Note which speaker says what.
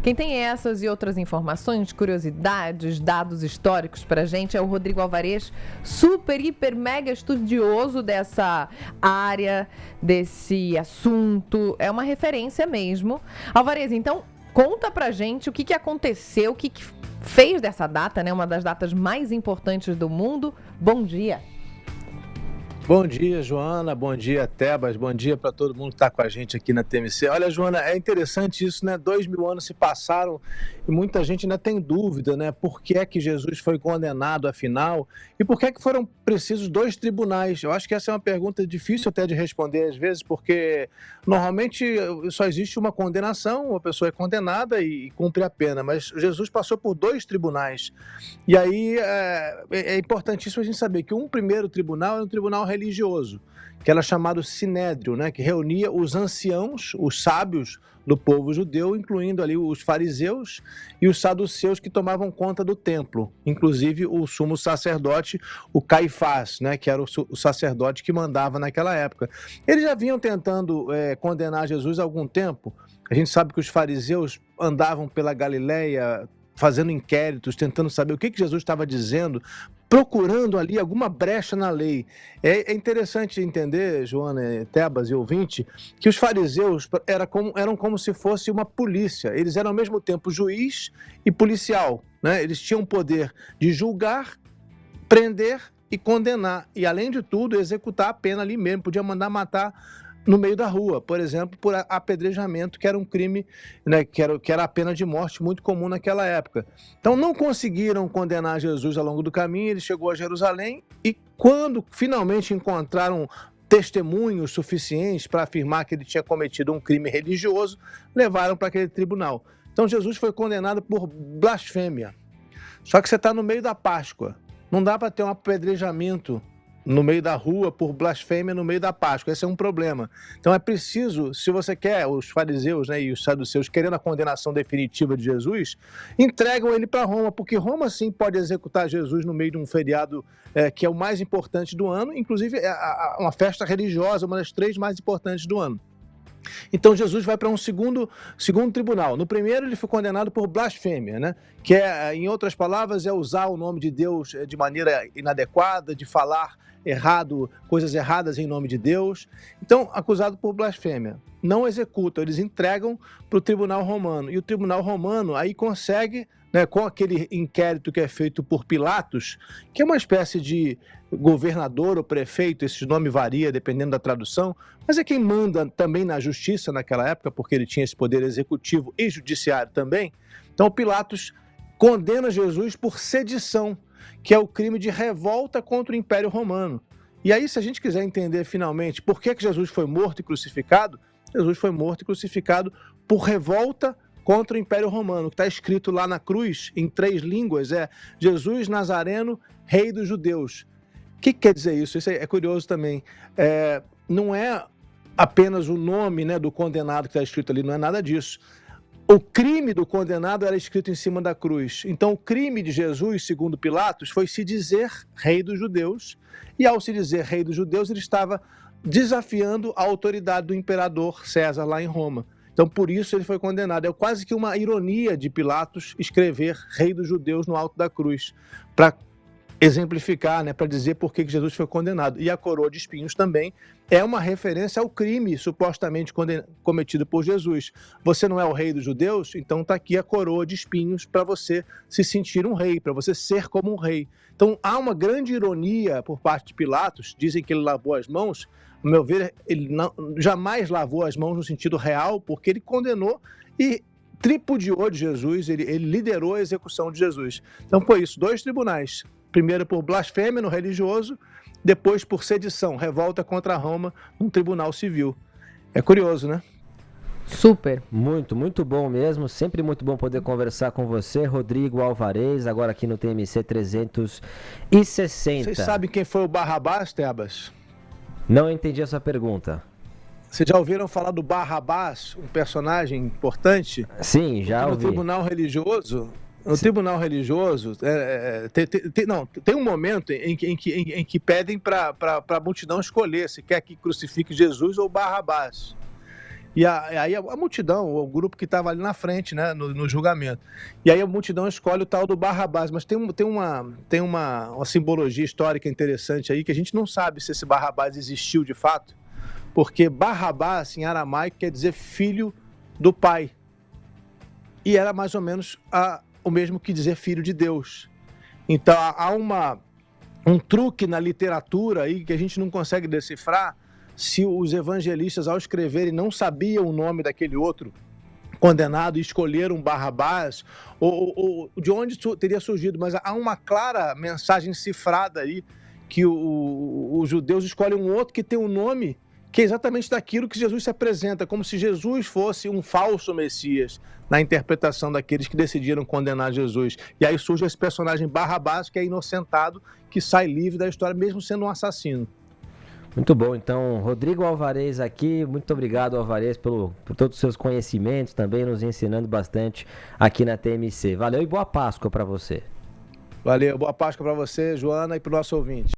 Speaker 1: Quem tem essas e outras informações, curiosidades, dados históricos pra gente é o Rodrigo Alvarez, super, hiper, mega estudioso dessa área, desse assunto. É uma referência mesmo. Alvarez, então, conta pra gente o que aconteceu, o que fez dessa data, né? Uma das datas mais importantes do mundo. Bom dia.
Speaker 2: Bom dia, Joana. Bom dia, Tebas. Bom dia para todo mundo que está com a gente aqui na TMC. Olha, Joana, é interessante isso, né? 2000 anos se passaram e muita gente ainda tem dúvida, né? Por que é que Jesus foi condenado, afinal? E por que é que foram precisos 2 tribunais? Eu acho que essa é uma pergunta difícil até de responder às vezes, porque normalmente só existe uma condenação, a pessoa é condenada e cumpre a pena, mas Jesus passou por 2 tribunais. E aí é importantíssimo a gente saber que um primeiro tribunal é um tribunal religioso, que era chamado Sinédrio, né, que reunia os anciãos, os sábios do povo judeu, incluindo ali os fariseus e os saduceus que tomavam conta do templo, inclusive o sumo sacerdote, o Caifás, né, que era o sacerdote que mandava naquela época. Eles já vinham tentando condenar Jesus há algum tempo. A gente sabe que os fariseus andavam pela Galileia fazendo inquéritos, tentando saber o que Jesus estava dizendo, procurando ali alguma brecha na lei. É interessante entender, Joana, Tebas e ouvinte, que os fariseus eram como se fosse uma polícia. Eles eram ao mesmo tempo juiz e policial, né? Eles tinham o poder de julgar, prender e condenar. E, além de tudo, executar a pena ali mesmo. Podia mandar matar no meio da rua, por exemplo, por apedrejamento, que era um crime, né, que era a pena de morte muito comum naquela época. Então não conseguiram condenar Jesus ao longo do caminho, ele chegou a Jerusalém e quando finalmente encontraram testemunhos suficientes para afirmar que ele tinha cometido um crime religioso, levaram para aquele tribunal. Então Jesus foi condenado por blasfêmia. Só que você está no meio da Páscoa, não dá para ter um apedrejamento no meio da rua por blasfêmia no meio da Páscoa. Esse é um problema. Então é preciso, se você quer, os fariseus, né, e os saduceus querendo a condenação definitiva de Jesus, entregam ele para Roma, porque Roma sim pode executar Jesus no meio de um feriado que é o mais importante do ano, inclusive uma festa religiosa, uma das 3 mais importantes do ano. Então Jesus vai para um segundo tribunal. No primeiro ele foi condenado por blasfêmia, né? Que em outras palavras, é usar o nome de Deus de maneira inadequada, de falar errado, coisas erradas em nome de Deus. Então, acusado por blasfêmia. Não executam, eles entregam para o tribunal romano. E o tribunal romano aí consegue, né, com aquele inquérito que é feito por Pilatos, que é uma espécie de governador ou prefeito, esse nome varia dependendo da tradução, mas é quem manda também na justiça naquela época, porque ele tinha esse poder executivo e judiciário também. Então Pilatos condena Jesus por sedição, que é o crime de revolta contra o Império Romano. E aí, se a gente quiser entender finalmente por que Jesus foi morto e crucificado, Jesus foi morto e crucificado por revolta contra o Império Romano, que está escrito lá na cruz, em 3 línguas, é Jesus Nazareno, Rei dos Judeus. O que quer dizer isso? Isso é curioso também. Não é apenas o nome, né, do condenado que está escrito ali, não é nada disso. O crime do condenado era escrito em cima da cruz. Então, o crime de Jesus, segundo Pilatos, foi se dizer Rei dos Judeus, e ao se dizer Rei dos Judeus, ele estava desafiando a autoridade do imperador César lá em Roma. Então, por isso ele foi condenado. É quase que uma ironia de Pilatos escrever Rei dos Judeus no alto da cruz, para exemplificar, né, para dizer por que Jesus foi condenado. E a coroa de espinhos também é uma referência ao crime supostamente cometido por Jesus. Você não é o rei dos judeus? Então está aqui a coroa de espinhos para você se sentir um rei, para você ser como um rei. Então há uma grande ironia por parte de Pilatos. Dizem que ele lavou as mãos. A meu ver, ele jamais lavou as mãos no sentido real, porque ele condenou e tripudiou de Jesus, ele liderou a execução de Jesus. Então foi isso, 2 tribunais. Primeiro por blasfêmia no religioso, depois por sedição, revolta contra Roma, num tribunal civil. É curioso, né?
Speaker 1: Super.
Speaker 3: Muito, muito bom mesmo. Sempre muito bom poder conversar com você, Rodrigo Alvarez, agora aqui no TMC 360.
Speaker 2: Vocês sabem quem foi o Barrabás, Tebas?
Speaker 3: Não entendi essa pergunta.
Speaker 2: Vocês já ouviram falar do Barrabás, um personagem importante?
Speaker 3: Sim, já ouvi.
Speaker 2: No tribunal religioso... No tribunal religioso, tem um momento em que pedem para a multidão escolher se quer que crucifique Jesus ou Barrabás. E aí a multidão, o grupo que estava ali na frente, né, no julgamento. E aí a multidão escolhe o tal do Barrabás. Mas tem uma simbologia histórica interessante aí, que a gente não sabe se esse Barrabás existiu de fato, porque Barrabás, em aramaico, quer dizer filho do pai. E era mais ou menos o mesmo que dizer filho de Deus. Então há um truque na literatura aí que a gente não consegue decifrar, se os evangelistas, ao escreverem, não sabiam o nome daquele outro condenado e escolheram Barrabás, ou de onde teria surgido. Mas há uma clara mensagem cifrada aí, que os judeus escolhem um outro que tem um nome que é exatamente daquilo que Jesus se apresenta, como se Jesus fosse um falso Messias, na interpretação daqueles que decidiram condenar Jesus. E aí surge esse personagem Barrabás, que é inocentado, que sai livre da história, mesmo sendo um assassino.
Speaker 3: Muito bom, então, Rodrigo Alvarez aqui, muito obrigado, Alvarez, por todos os seus conhecimentos, também nos ensinando bastante aqui na TMC. Valeu e boa Páscoa para você.
Speaker 2: Valeu, boa Páscoa para você, Joana, e para o nosso ouvinte.